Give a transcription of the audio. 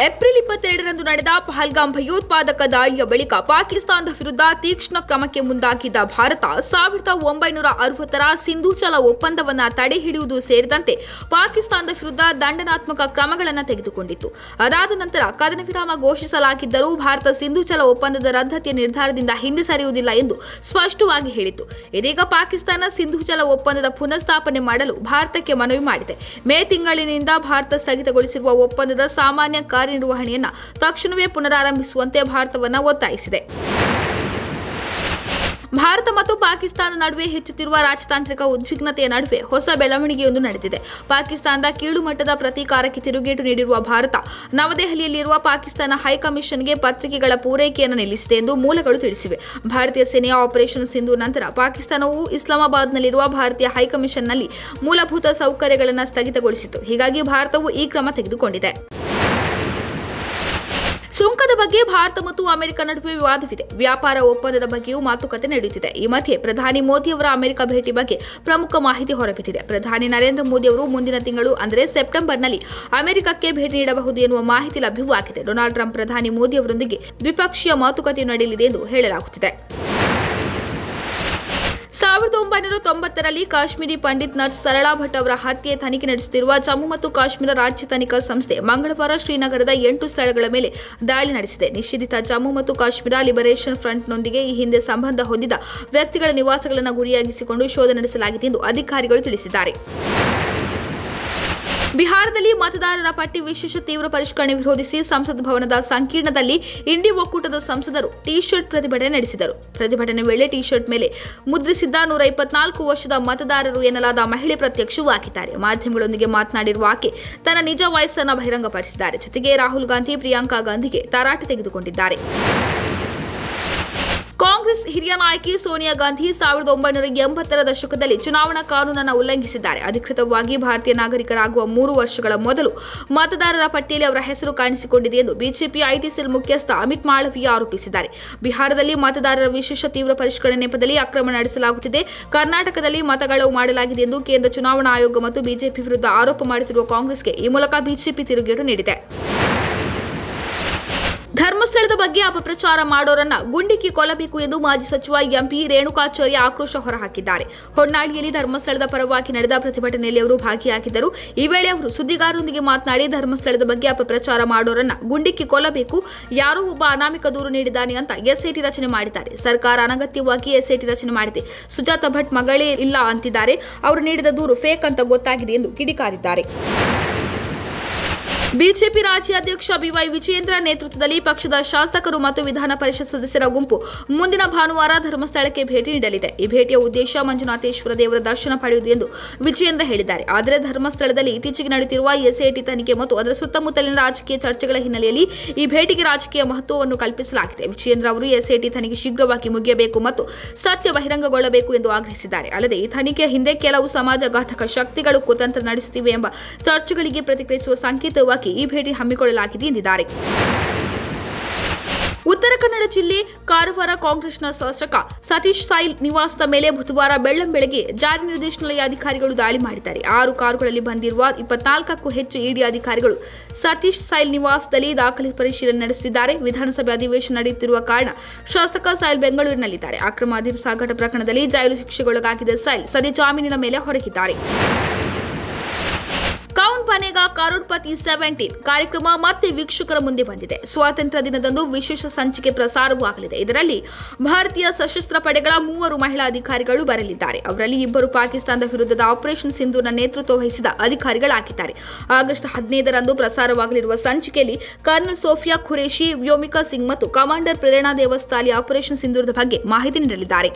April 22ರಂದು ನಡೆದ ಪಹಲ್ಗಾಮ್ ಭಯೋತ್ಪಾದಕ ದಾಳಿಯ ಬಳಿಕ ಪಾಕಿಸ್ತಾನದ ವಿರುದ್ಧ ತೀಕ್ಷ್ಣ ಕ್ರಮಕ್ಕೆ ಮುಂದಾಗಿದ್ದ ಭಾರತ 1960ರ ಸಿಂಧೂಚಲ ಒಪ್ಪಂದವನ್ನು ತಡೆಹಿಡಿಯುವುದು ಸೇರಿದಂತೆ ಪಾಕಿಸ್ತಾನದ ವಿರುದ್ಧ ದಂಡನಾತ್ಮಕ ಕ್ರಮಗಳನ್ನು ತೆಗೆದುಕೊಂಡಿತ್ತು. ಅದಾದ ನಂತರ ಕದನ ವಿರಾಮ ಘೋಷಿಸಲಾಗಿದ್ದರೂ ಭಾರತ ಸಿಂಧೂಚಲ ಒಪ್ಪಂದದ ರದ್ದತಿಯ ನಿರ್ಧಾರದಿಂದ ಹಿಂದೆ ಸರಿಯುವುದಿಲ್ಲ ಎಂದು ಸ್ಪಷ್ಟವಾಗಿ ಹೇಳಿತ್ತು. ಇದೀಗ ಪಾಕಿಸ್ತಾನ ಸಿಂಧೂಚಲ ಒಪ್ಪಂದದ ಪುನಃಸ್ಥಾಪನೆ ಮಾಡಲು ಭಾರತಕ್ಕೆ ಮನವಿ ಮಾಡಿದೆ. ಮೇ ತಿಂಗಳಿನಿಂದ ಭಾರತ ಸ್ಥಗಿತಗೊಳಿಸಿರುವ ಒಪ್ಪಂದದ ಸಾಮಾನ್ಯ ಕಾರ್ಯನಿರ್ವಹಣೆಯನ್ನು ತಕ್ಷಣವೇ ಪುನರಾರಂಭಿಸುವಂತೆ ಭಾರತವನ್ನು ಒತ್ತಾಯಿಸಿದೆ. ಭಾರತ ಮತ್ತು ಪಾಕಿಸ್ತಾನ ನಡುವೆ ಹೆಚ್ಚುತ್ತಿರುವ ರಾಜತಾಂತ್ರಿಕ ಉದ್ವಿಗ್ನತೆಯ ನಡುವೆ ಹೊಸ ಬೆಳವಣಿಗೆಯೊಂದು ನಡೆದಿದೆ. ಪಾಕಿಸ್ತಾನದ ಕೀಳುಮಟ್ಟದ ಪ್ರತೀಕಾರಕ್ಕೆ ತಿರುಗೇಟು ನೀಡಿರುವ ಭಾರತ ನವದೆಹಲಿಯಲ್ಲಿರುವ ಪಾಕಿಸ್ತಾನ ಹೈಕಮಿಷನ್ಗೆ ಪತ್ರಿಕೆಗಳ ಪೂರೈಕೆಯನ್ನು ನಿಲ್ಲಿಸಿದೆ ಎಂದು ಮೂಲಗಳು ತಿಳಿಸಿವೆ. ಭಾರತೀಯ ಸೇನೆಯ ಆಪರೇಷನ್ ಸಿಂಧೂರ್ ನಂತರ ಪಾಕಿಸ್ತಾನವು ಇಸ್ಲಾಮಾಬಾದ್ನಲ್ಲಿರುವ ಭಾರತೀಯ ಹೈಕಮಿಷನ್ನಲ್ಲಿ ಮೂಲಭೂತ ಸೌಕರ್ಯಗಳನ್ನು ಸ್ಥಗಿತಗೊಳಿಸಿತು. ಹೀಗಾಗಿ ಭಾರತವು ಈ ಕ್ರಮ ತೆಗೆದುಕೊಂಡಿದೆ. ಸುಂಕದ ಬಗ್ಗೆ ಭಾರತ ಮತ್ತು ಅಮೆರಿಕ ನಡುವೆ ವಿವಾದವಿದೆ. ವ್ಯಾಪಾರ ಒಪ್ಪಂದದ ಬಗ್ಗೆಯೂ ಮಾತುಕತೆ ನಡೆಯುತ್ತಿದೆ. ಈ ಮಧ್ಯೆ ಪ್ರಧಾನಿ ಮೋದಿ ಅವರ ಅಮೆರಿಕ ಭೇಟಿ ಬಗ್ಗೆ ಪ್ರಮುಖ ಮಾಹಿತಿ ಹೊರಬಿದ್ದಿದೆ. ಪ್ರಧಾನಿ ನರೇಂದ್ರ ಮೋದಿ ಅವರು ಮುಂದಿನ ತಿಂಗಳು ಅಂದರೆ ಸೆಪ್ಟೆಂಬರ್ನಲ್ಲಿ ಅಮೆರಿಕಕ್ಕೆ ಭೇಟಿ ನೀಡಬಹುದು ಎನ್ನುವ ಮಾಹಿತಿ ಲಭ್ಯವಾಗಿದೆ. ಡೊನಾಲ್ಡ್ ಟ್ರಂಪ್ ಪ್ರಧಾನಿ ಮೋದಿ ಅವರೊಂದಿಗೆ ದ್ವಿಪಕ್ಷೀಯ ಮಾತುಕತೆ ನಡೆಯಲಿದೆ ಎಂದು ಹೇಳಲಾಗುತ್ತಿದೆ. 1990ರಲ್ಲಿ ಕಾಶ್ಮೀರಿ ಪಂಡಿತ್ ನರ್ಸ್ ಸರಳಾ ಭಟ್ ಅವರ ಹತ್ಯೆ ತನಿಖೆ ನಡೆಸುತ್ತಿರುವ ಜಮ್ಮು ಮತ್ತು ಕಾಶ್ಮೀರ ರಾಜ್ಯ ತನಿಖಾ ಸಂಸ್ಥೆ ಮಂಗಳವಾರ ಶ್ರೀನಗರದ 8 ಸ್ಥಳಗಳ ಮೇಲೆ ದಾಳಿ ನಡೆಸಿದೆ. ನಿಷೇಧಿತ ಜಮ್ಮು ಮತ್ತು ಕಾಶ್ಮೀರ ಲಿಬರೇಷನ್ ಫ್ರಂಟ್ನೊಂದಿಗೆ ಈ ಹಿಂದೆ ಸಂಬಂಧ ಹೊಂದಿದ ವ್ಯಕ್ತಿಗಳ ನಿವಾಸಗಳನ್ನು ಗುರಿಯಾಗಿಸಿಕೊಂಡು ಶೋಧ ನಡೆಸಲಾಗಿದೆ ಎಂದು ಅಧಿಕಾರಿಗಳು ತಿಳಿಸಿದ್ದಾರೆ. ಬಿಹಾರದಲ್ಲಿ ಮತದಾರರ ಪಟ್ಟಿ ವಿಶೇಷ ತೀವ್ರ ಪರಿಷ್ಕರಣೆ ವಿರೋಧಿಸಿ ಸಂಸತ್ ಭವನದ ಸಂಕೀರ್ಣದಲ್ಲಿ ಇಂಡಿ ಒಕ್ಕೂಟದ ಸಂಸದರು ಟಿ ಶರ್ಟ್ ಪ್ರತಿಭಟನೆ ನಡೆಸಿದರು. ಪ್ರತಿಭಟನೆ ವೇಳೆ ಟಿ ಶರ್ಟ್ ಮೇಲೆ ಮುದ್ರಿಸಿದ್ದ 124 ವರ್ಷದ ಮತದಾರರು ಎನ್ನಲಾದ ಮಹಿಳೆ ಪ್ರತ್ಯಕ್ಷವಾಗಿದ್ದಾರೆ. ಮಾಧ್ಯಮಗಳೊಂದಿಗೆ ಮಾತನಾಡಿರುವ ಆಕೆ ತನ್ನ ನಿಜ ವಯಸ್ಸನ್ನು ಬಹಿರಂಗಪಡಿಸಿದ್ದಾರೆ. ಜೊತೆಗೆ ರಾಹುಲ್ ಗಾಂಧಿ, ಪ್ರಿಯಾಂಕಾ ಗಾಂಧಿಗೆ ತರಾಟೆ ತೆಗೆದುಕೊಂಡಿದ್ದಾರೆ. ಕಾಂಗ್ರೆಸ್ ಹಿರಿಯ ನಾಯಕಿ ಸೋನಿಯಾ ಗಾಂಧಿ 1980ರ ದಶಕದಲ್ಲಿ ಚುನಾವಣಾ ಕಾನೂನನ್ನು ಉಲ್ಲಂಘಿಸಿದ್ದಾರೆ. ಅಧಿಕೃತವಾಗಿ ಭಾರತೀಯ ನಾಗರಿಕರಾಗುವ 3 ವರ್ಷಗಳ ಮೊದಲು ಮತದಾರರ ಪಟ್ಟಿಯಲ್ಲಿ ಅವರ ಹೆಸರು ಕಾಣಿಸಿಕೊಂಡಿದೆ ಎಂದು ಬಿಜೆಪಿ ಐಟಿ ಸೆಲ್ ಮುಖ್ಯಸ್ಥ ಅಮಿತ್ ಮಾಳವಿಯಾ ಆರೋಪಿಸಿದ್ದಾರೆ. ಬಿಹಾರದಲ್ಲಿ ಮತದಾರರ ವಿಶೇಷ ತೀವ್ರ ಪರಿಷ್ಕರಣೆ ನೆಪದಲ್ಲಿ ಅಕ್ರಮ ನಡೆಸಲಾಗುತ್ತಿದೆ. ಕರ್ನಾಟಕದಲ್ಲಿ ಮತಗಳವು ಮಾಡಲಾಗಿದೆ ಎಂದು ಕೇಂದ್ರ ಚುನಾವಣಾ ಆಯೋಗ ಮತ್ತು ಬಿಜೆಪಿ ವಿರುದ್ಧ ಆರೋಪ ಮಾಡುತ್ತಿರುವ ಕಾಂಗ್ರೆಸ್ಗೆ ಈ ಮೂಲಕ ಬಿಜೆಪಿ ತಿರುಗೇಟು ನೀಡಿದೆ. ಧರ್ಮಸ್ಥಳದ ಬಗ್ಗೆ ಅಪಪ್ರಚಾರ ಮಾಡೋರನ್ನ ಗುಂಡಿಕ್ಕಿ ಕೊಲ್ಲಬೇಕು ಎಂದು ಮಾಜಿ ಸಚಿವ ಎಂಪಿ ರೇಣುಕಾಚಾರ್ಯ ಆಕ್ರೋಶ ಹೊರಹಾಕಿದ್ದಾರೆ. ಹೊನ್ನಾಳಿಯಲ್ಲಿ ಧರ್ಮಸ್ಥಳದ ಪರವಾಗಿ ನಡೆದ ಪ್ರತಿಭಟನೆಯಲ್ಲಿ ಅವರು ಭಾಗಿಯಾಗಿದ್ದರು. ಈ ವೇಳೆ ಅವರು ಸುದ್ದಿಗಾರರೊಂದಿಗೆ ಮಾತನಾಡಿ, ಧರ್ಮಸ್ಥಳದ ಬಗ್ಗೆ ಅಪಪ್ರಚಾರ ಮಾಡೋರನ್ನ ಗುಂಡಿಕ್ಕಿ ಕೊಲ್ಲಬೇಕು, ಯಾರೋ ಒಬ್ಬ ಅನಾಮಿಕ ದೂರು ನೀಡಿದ್ದಾನೆ ಅಂತ ಎಸ್ಐಟಿ ರಚನೆ ಮಾಡಿದ್ದಾರೆ. ಸರ್ಕಾರ ಅನಗತ್ಯವಾಗಿ ಎಸ್ಐಟಿ ರಚನೆ ಮಾಡಿದೆ. ಸುಜಾತ ಭಟ್ ಮಗಳೇ ಇಲ್ಲ ಅಂತಿದ್ದಾರೆ. ಅವರು ನೀಡಿದ ದೂರು ಫೇಕ್ ಅಂತ ಗೊತ್ತಾಗಿದೆ ಎಂದು ಕಿಡಿಕಾರಿದ್ದಾರೆ. ಬಿಜೆಪಿ ರಾಜ್ಯಾಧ್ಯಕ್ಷ ಬಿವೈ ವಿಜಯೇಂದ್ರ ನೇತೃತ್ವದಲ್ಲಿ ಪಕ್ಷದ ಶಾಸಕರು ಮತ್ತು ವಿಧಾನ ಪರಿಷತ್ ಸದಸ್ಯರ ಗುಂಪು ಮುಂದಿನ ಭಾನುವಾರ ಧರ್ಮಸ್ಥಳಕ್ಕೆ ಭೇಟಿ ನೀಡಲಿದೆ. ಈ ಭೇಟಿಯ ಉದ್ದೇಶ ಮಂಜುನಾಥೇಶ್ವರ ದೇವರ ದರ್ಶನ ಪಡೆಯುವುದು ಎಂದು ವಿಜಯೇಂದ್ರ ಹೇಳಿದ್ದಾರೆ. ಆದರೆ ಧರ್ಮಸ್ಥಳದಲ್ಲಿ ಇತ್ತೀಚೆಗೆ ನಡೆಯುತ್ತಿರುವ ಎಸ್ಐಟಿ ತನಿಖೆ ಮತ್ತು ಅದರ ಸುತ್ತಮುತ್ತಲಿನ ರಾಜಕೀಯ ಚರ್ಚೆಗಳ ಹಿನ್ನೆಲೆಯಲ್ಲಿ ಈ ಭೇಟಿಗೆ ರಾಜಕೀಯ ಮಹತ್ವವನ್ನು ಕಲ್ಪಿಸಲಾಗಿದೆ. ವಿಜಯೇಂದ್ರ ಅವರು ಎಸ್ಐಟಿ ತನಿಖೆ ಶೀಘ್ರವಾಗಿ ಮುಗಿಯಬೇಕು ಮತ್ತು ಸತ್ಯ ಬಹಿರಂಗಗೊಳ್ಳಬೇಕು ಎಂದು ಆಗ್ರಹಿಸಿದ್ದಾರೆ. ಅಲ್ಲದೆ ಈ ತನಿಖೆಯ ಹಿಂದೆ ಕೆಲವು ಸಮಾಜಘಾತಕ ಶಕ್ತಿಗಳು ಕುತಂತ್ರ ನಡೆಸುತ್ತಿವೆ ಎಂಬ ಚರ್ಚೆಗಳಿಗೆ ಪ್ರತಿಕ್ರಿಯಿಸುವ ಸಂಕೇತವಾಗಿ ಈ ಭೇಟಿ ಹಮ್ಮಿಕೊಳ್ಳಲಾಗಿದೆ ಎಂದಿದ್ದಾರೆ. ಉತ್ತರ ಕನ್ನಡ ಜಿಲ್ಲೆ ಕಾರವಾರ ಕಾಂಗ್ರೆಸ್ನ ಶಾಸಕ ಸತೀಶ್ ಸೈಲ್ ನಿವಾಸದ ಮೇಲೆ ಬುಧವಾರ ಬೆಳ್ಳಂಬೆಳಗ್ಗೆ ಜಾರಿ ನಿರ್ದೇಶನಾಲಯ ಅಧಿಕಾರಿಗಳು ದಾಳಿ ಮಾಡಿದ್ದಾರೆ. 6 ಕಾರುಗಳಲ್ಲಿ ಬಂದಿರುವ 24ಕ್ಕೂ ಹೆಚ್ಚು ಇಡಿ ಅಧಿಕಾರಿಗಳು ಸತೀಶ್ ಸೈಲ್ ನಿವಾಸದಲ್ಲಿ ದಾಖಲೆ ಪರಿಶೀಲನೆ ನಡೆಸುತ್ತಿದ್ದಾರೆ. ವಿಧಾನಸಭೆ ಅಧಿವೇಶನ ನಡೆಯುತ್ತಿರುವ ಕಾರಣ ಶಾಸಕ ಸೈಲ್ ಬೆಂಗಳೂರಿನಲ್ಲಿದ್ದಾರೆ. ಅಕ್ರಮ ಅದಿರು ಸಾಗಾಟ ಪ್ರಕರಣದಲ್ಲಿ ಜೈಲು ಶಿಕ್ಷೆಗೊಳಗಾಗಿದ್ದ ಸೈಲ್ ಸದ್ಯ ಜಾಮೀನಿನ ಮೇಲೆ ಹೊರಗಿದ್ದಾರೆ. ಕೌನ್ ಬನೇಗಾ ಕರೋಡ್ಪತಿ 17 ಕಾರ್ಯಕ್ರಮ ಮತ್ತೆ ವೀಕ್ಷಕರ ಮುಂದೆ ಬಂದಿದೆ. ಸ್ವಾತಂತ್ರ್ಯ ದಿನದಂದು ವಿಶೇಷ ಸಂಚಿಕೆ ಪ್ರಸಾರವಾಗಲಿದೆ. ಇದರಲ್ಲಿ ಭಾರತೀಯ ಸಶಸ್ತ್ರ ಪಡೆಗಳ 3 ಮಹಿಳಾ ಅಧಿಕಾರಿಗಳು ಬರಲಿದ್ದಾರೆ. ಅವರಲ್ಲಿ 2 ಪಾಕಿಸ್ತಾನದ ವಿರುದ್ಧದ ಆಪರೇಷನ್ ಸಿಂಧೂರ್ನ ನೇತೃತ್ವ ವಹಿಸಿದ ಅಧಿಕಾರಿಗಳಾಗಿದ್ದಾರೆ. ಆಗಸ್ಟ್ 15ರಂದು ಪ್ರಸಾರವಾಗಲಿರುವ ಸಂಚಿಕೆಯಲ್ಲಿ ಕರ್ನಲ್ ಸೋಫಿಯಾ ಖುರೇಶಿ, ವ್ಯೋಮಿಕಾ ಸಿಂಗ್ ಮತ್ತು ಕಮಾಂಡರ್ ಪ್ರೇರಣಾ ದೇವಸ್ಥಾಲಿ ಆಪರೇಷನ್ ಸಿಂಧೂರದ ಬಗ್ಗೆ ಮಾಹಿತಿ ನೀಡಲಿದ್ದಾರೆ.